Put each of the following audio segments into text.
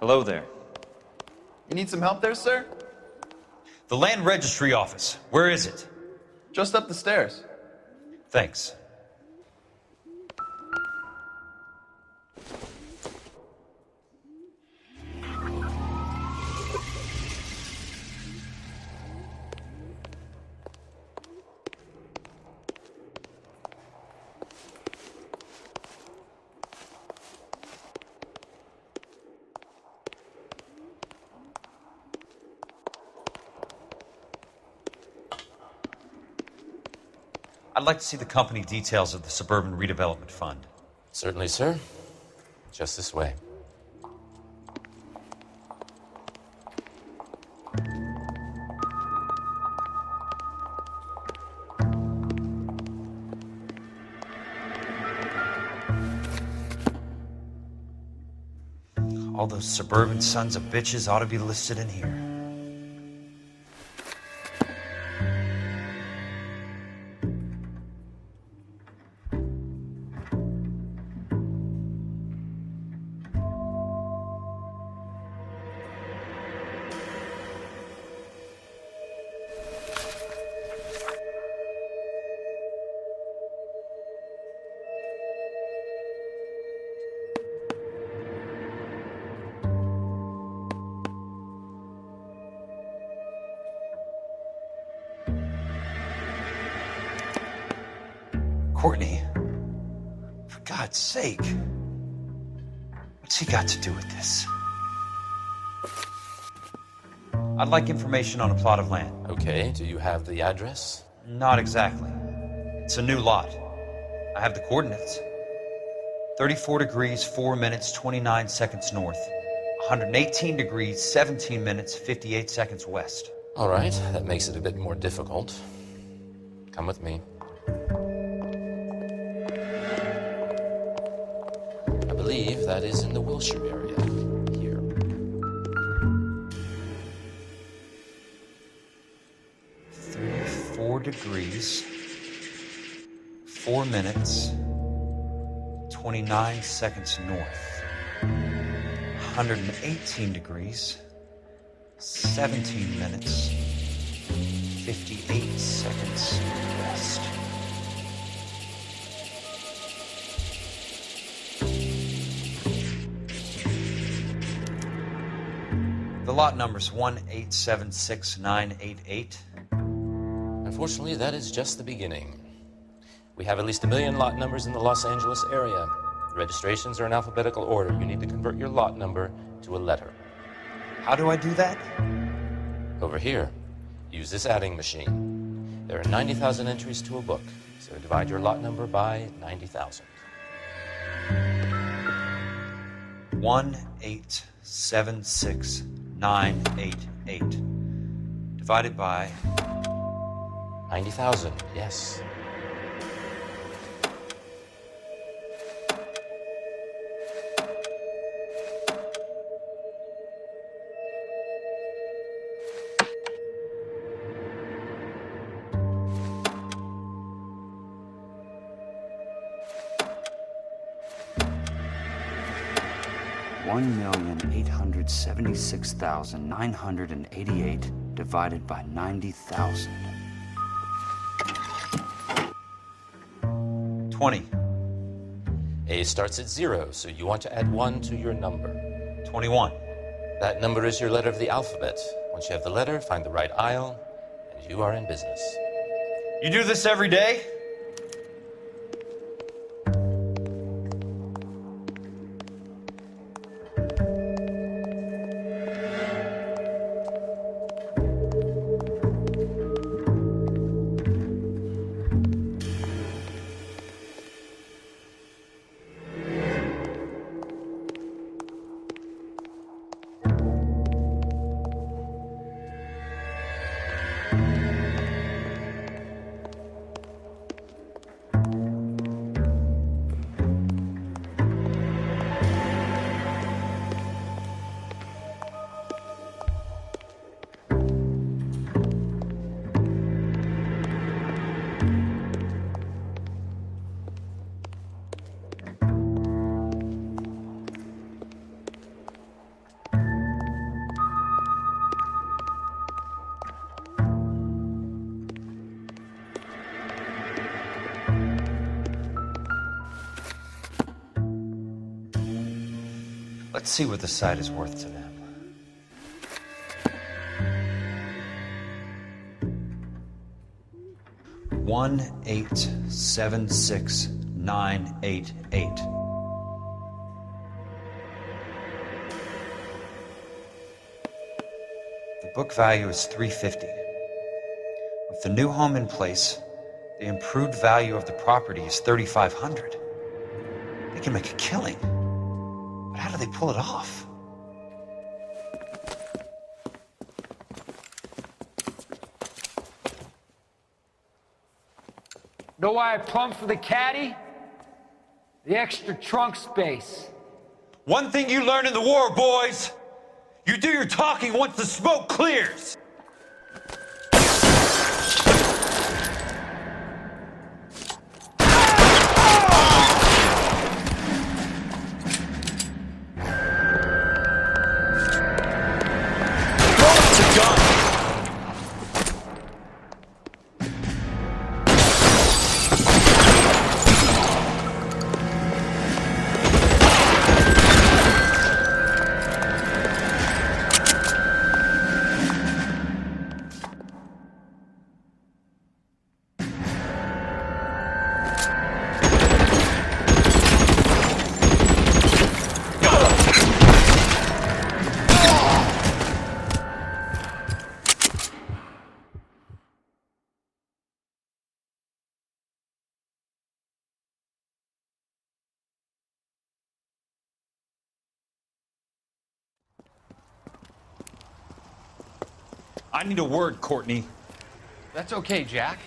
Hello there. You need some help there, sir? The land registry office. Where is it? Just up the stairs. Thanks. I'd like to see the company details of the Suburban Redevelopment Fund. Certainly, sir. Just this way. All those suburban sons of bitches ought to be listed in here. Courtney, for God's sake, what's he got to do with this? I'd like information on a plot of land. Okay, do you have the address? Not exactly. It's a new lot. I have the coordinates. 34 degrees, 4 minutes, 29 seconds north. 118 degrees, 17 minutes, 58 seconds west. All right, that makes it a bit more difficult. Come with me. I believe that is in the Wilshire area, here. Four degrees, 4 minutes, 29 seconds north. 118 degrees, 17 minutes, 58 seconds west. The lot number's 1876988. Unfortunately, that is just the beginning. We have at least 1 million lot numbers in the Los Angeles area. Registrations are in alphabetical order. You need to convert your lot number to a letter. How do I do that? Over here, use this adding machine. There are 90,000 entries to a book, so divide your lot number by 90,000. 1876988 divided by 90,000, yes. $1,876,988 divided by 90,000. 20. A starts at 0, so you want to add 1 to your number. 21. That number is your letter of the alphabet. Once you have the letter, find the right aisle, and you are in business. You do this every day? Let's see what the site is worth to them. $1,876,988. The book value is $350. With the new home in place, the improved value of the property is $3,500. They can make a killing. But how do they pull it off? Know why I plumbed for the caddy? The extra trunk space. One thing you learn in the war, boys. You do your talking once the smoke clears. I need a word, Courtney. That's okay, Jack.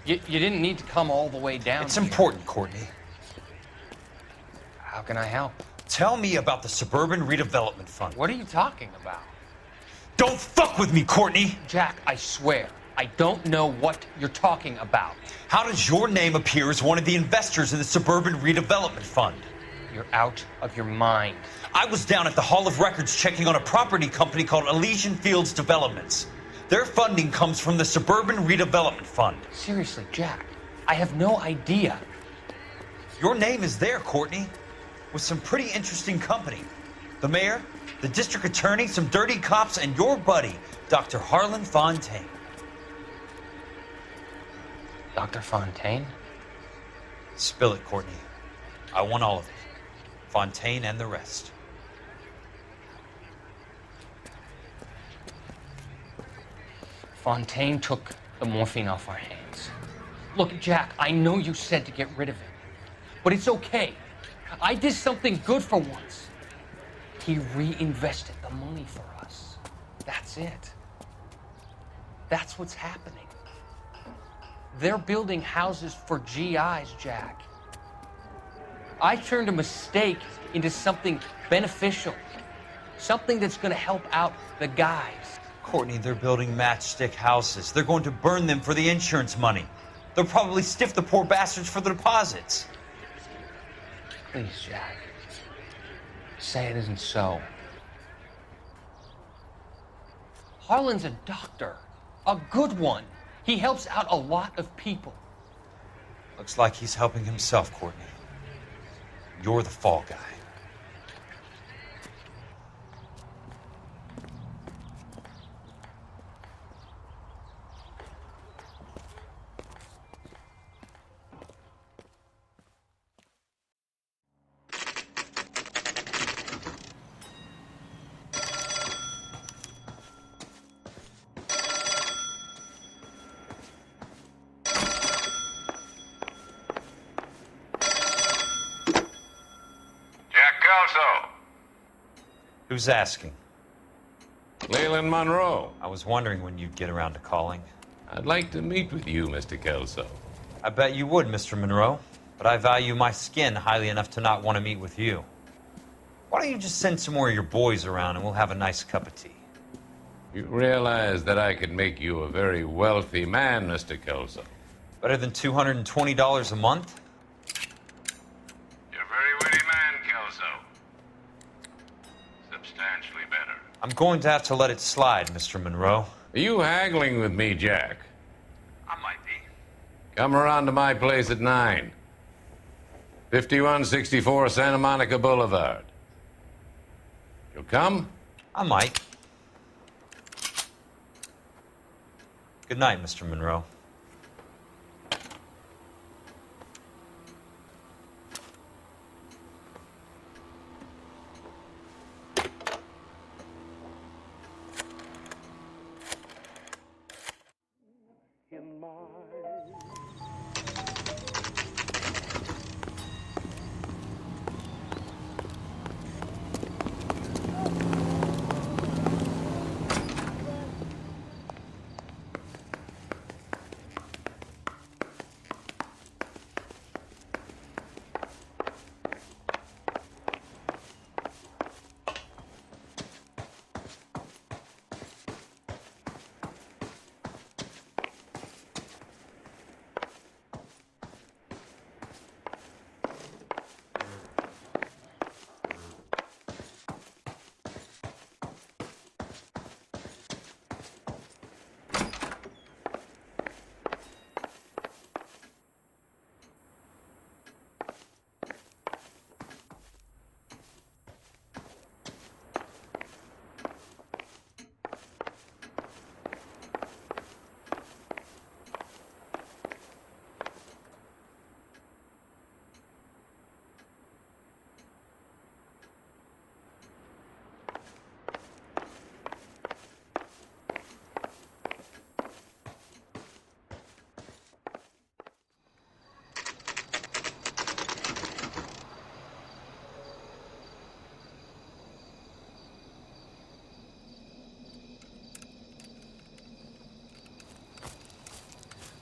You didn't need to come all the way down It's here. important, Courtney. How can I help? Tell me about the Suburban Redevelopment Fund. What are you talking about? Don't fuck with me, Courtney! Jack, I swear, I don't know what you're talking about. How does your name appear as one of the investors in the Suburban Redevelopment Fund? You're out of your mind. I was down at the Hall of Records checking on a property company called Elysian Fields Developments. Their funding comes from the Suburban Redevelopment Fund. Seriously, Jack, I have no idea. Your name is there, Courtney, with some pretty interesting company. The mayor, the district attorney, some dirty cops, and your buddy, Dr. Harlan Fontaine. Dr. Fontaine? Spill it, Courtney. I want all of it. Fontaine and the rest. Fontaine took the morphine off our hands. Look, Jack, I know you said to get rid of him, but it's okay. I did something good for once. He reinvested the money for us. That's it. That's what's happening. They're building houses for GIs, Jack. I turned a mistake into something beneficial, something that's going to help out the guys. Courtney, they're building matchstick houses. They're going to burn them for the insurance money. They'll probably stiff the poor bastards for the deposits. Please, Jack, say it isn't so. Harlan's a doctor, a good one. He helps out a lot of people. Looks like he's helping himself, Courtney. You're the fall guy. Kelso. Who's asking? Leland Monroe. I was wondering when you'd get around to calling. I'd like to meet with you, Mr. Kelso. I bet you would, Mr. Monroe. But I value my skin highly enough to not want to meet with you. Why don't you just send some more of your boys around and we'll have a nice cup of tea? You realize that I could make you a very wealthy man, Mr. Kelso. Better than $220 a month? You're a very witty man, Kelso. Substantially better. I'm going to have to let it slide, Mr. Monroe. Are you haggling with me, Jack? I might be. Come around to my place at 9. 5164 Santa Monica Boulevard. You'll come? I might. Good night, Mr. Monroe.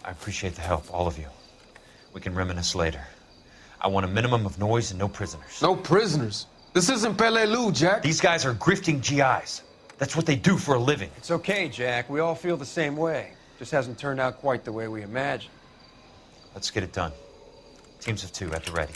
I appreciate the help, all of you. We can reminisce later. I want a minimum of noise and no prisoners. No prisoners? This isn't Pelelu, Jack. These guys are grifting GIs. That's what they do for a living. It's okay, Jack. We all feel the same way. Just hasn't turned out quite the way we imagined. Let's get it done. Teams of 2 at the ready.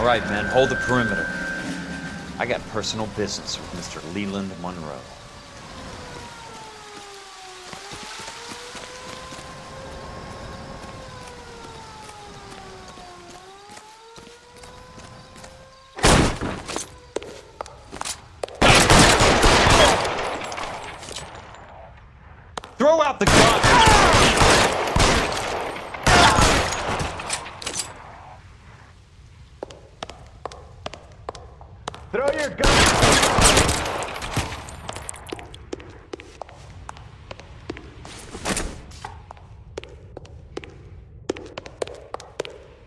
All right, men, hold the perimeter. I got personal business with Mr. Leland Monroe. about the gun! Throw your gun!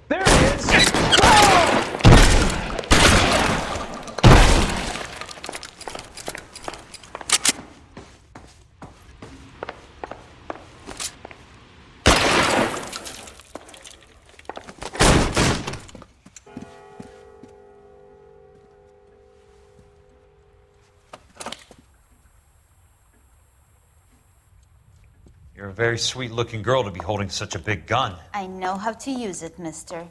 There it is! You're a very sweet-looking girl to be holding such a big gun. I know how to use it, mister.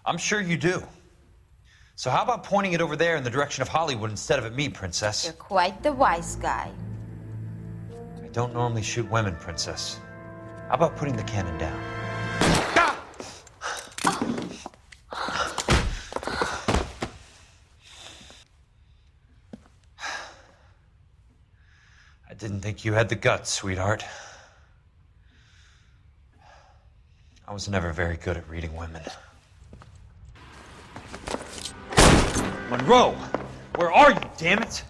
I'm sure you do. So how about pointing it over there in the direction of Hollywood instead of at me, Princess? You're quite the wise guy. I don't normally shoot women, Princess. How about putting the cannon down? I didn't think you had the guts, sweetheart. I was never very good at reading women. Monroe! Where are you, damn it?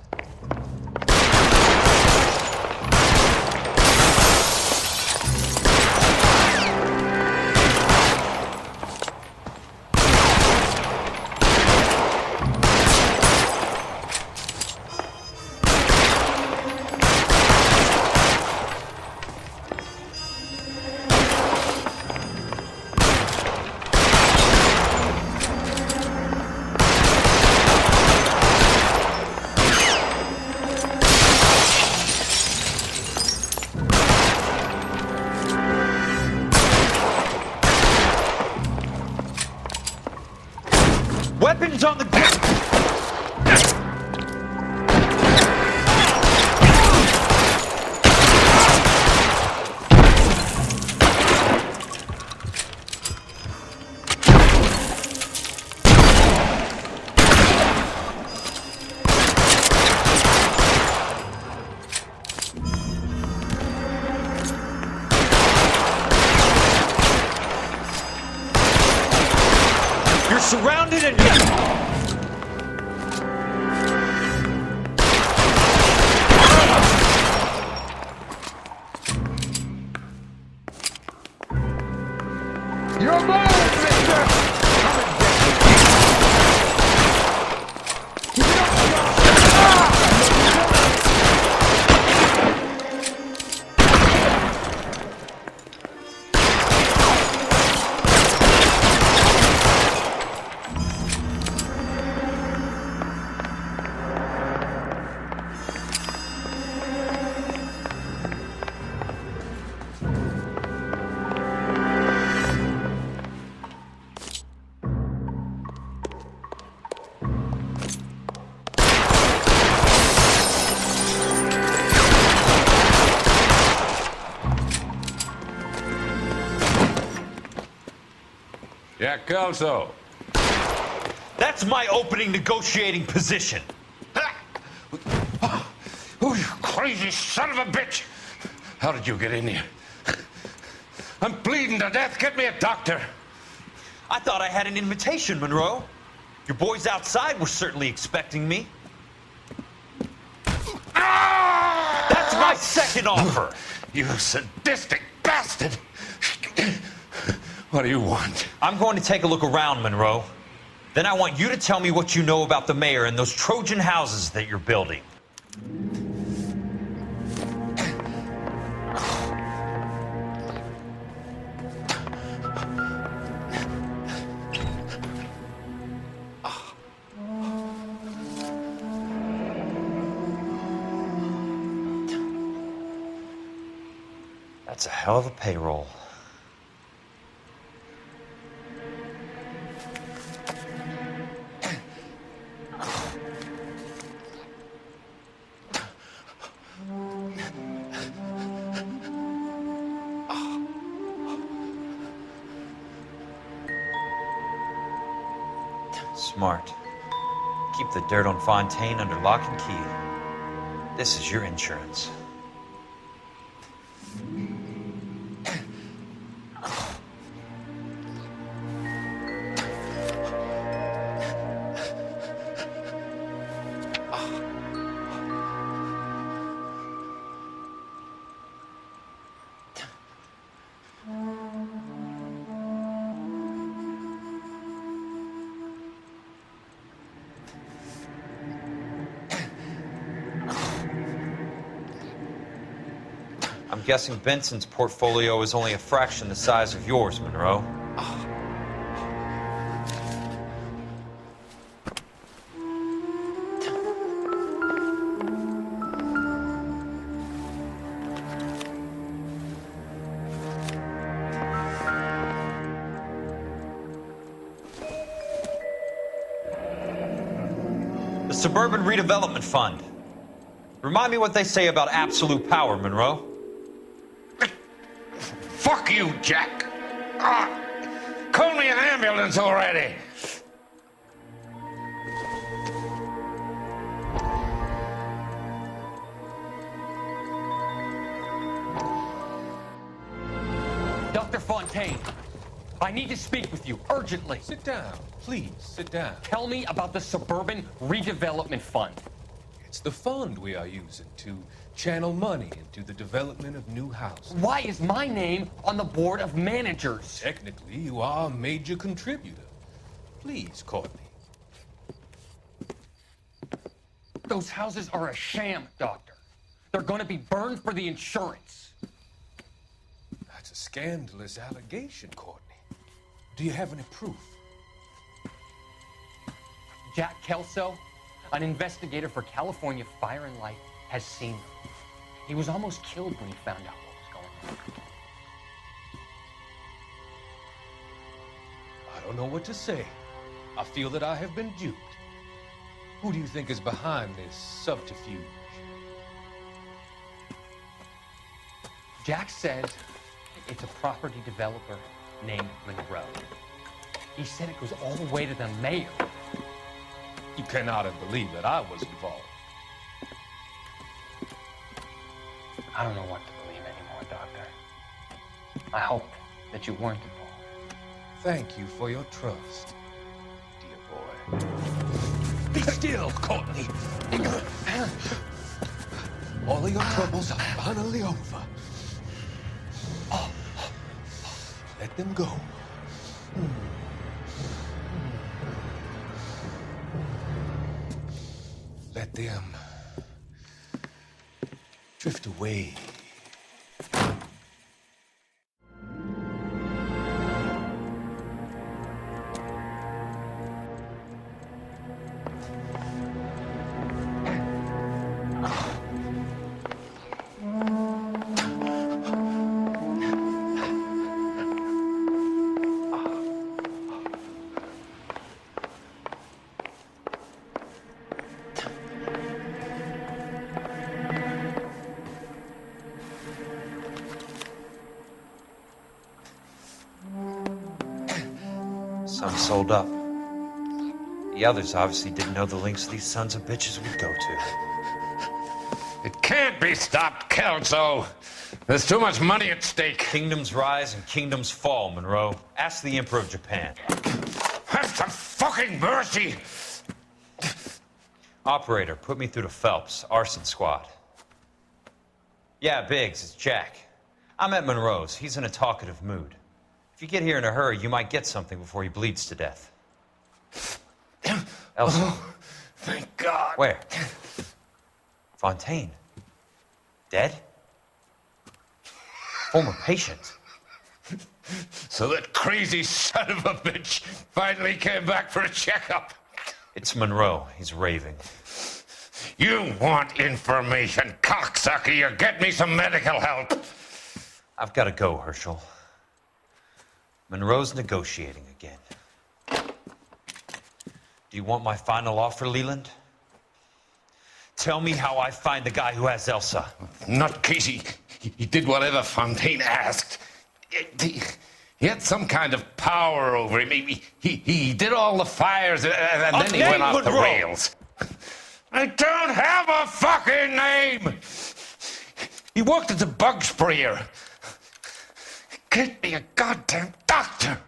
Weapons on the ground! You're surrounded and You're alone, mister! Yeah, Kelso. that's my opening negotiating position. Oh, you crazy son of a bitch! How did you get in here? I'm bleeding to death. Get me a doctor. I thought I had an invitation, Monroe. Your boys outside were certainly expecting me. That's my second offer. You sadistic bastard! What do you want? I'm going to take a look around, Monroe. Then I want you to tell me what you know about the mayor and those Trojan houses that you're building. That's a hell of a payroll. Smart. Keep the dirt on Fontaine under lock and key. This is your insurance. I'm guessing Benson's portfolio is only a fraction the size of yours, Monroe. The Suburban Redevelopment Fund. Remind me what they say about absolute power, Monroe. Fuck you, Jack. Call me an ambulance already. Dr. Fontaine, I need to speak with you urgently. Sit down. Please, sit down. Tell me about the Suburban Redevelopment Fund. It's the fund we are using to channel money into the development of new houses. Why is my name on the board of managers? Technically, you are a major contributor. Please, Courtney. Those houses are a sham, Doctor. They're going to be burned for the insurance. That's a scandalous allegation, Courtney. Do you have any proof? Jack Kelso, an investigator for California Fire and Light, has seen them. He was almost killed when he found out what was going on. I don't know what to say. I feel that I have been duped. Who do you think is behind this subterfuge? Jack says it's a property developer named Monroe. He said it goes all the way to the mayor. You cannot believe that I was involved. I don't know what to believe anymore, Doctor. I hope that you weren't involved. Thank you for your trust, dear boy. Be still, Courtney. All of your troubles are finally over. Let them go. Let them drift away. Some sold up. The others obviously didn't know the lengths these sons of bitches would go to. It can't be stopped, Kelso. There's too much money at stake. Kingdoms rise and kingdoms fall, Monroe. Ask the Emperor of Japan. Have some fucking mercy. Operator, put me through to Phelps, arson squad. Yeah, Biggs, it's Jack. I'm at Monroe's. He's in a talkative mood. If you get here in a hurry, you might get something before he bleeds to death. Elsa. Oh, thank God. Where? Fontaine. Dead? Former patient. So that crazy son of a bitch finally came back for a checkup. It's Monroe. He's raving. You want information, cocksucker. You get me some medical help. I've got to go, Herschel. Monroe's negotiating again. Do you want my final offer, Leland? Tell me how I find the guy who has Elsa. Nutcase, he did whatever Fontaine asked. He had some kind of power over him. He did all the fires, and then he went off the rails. I don't have a fucking name! He worked as a bug sprayer. Get me a goddamn doctor!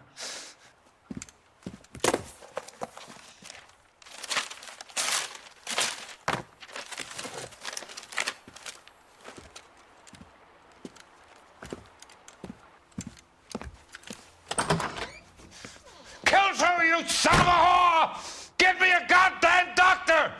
Kelso, you son of a whore! Get me a goddamn doctor!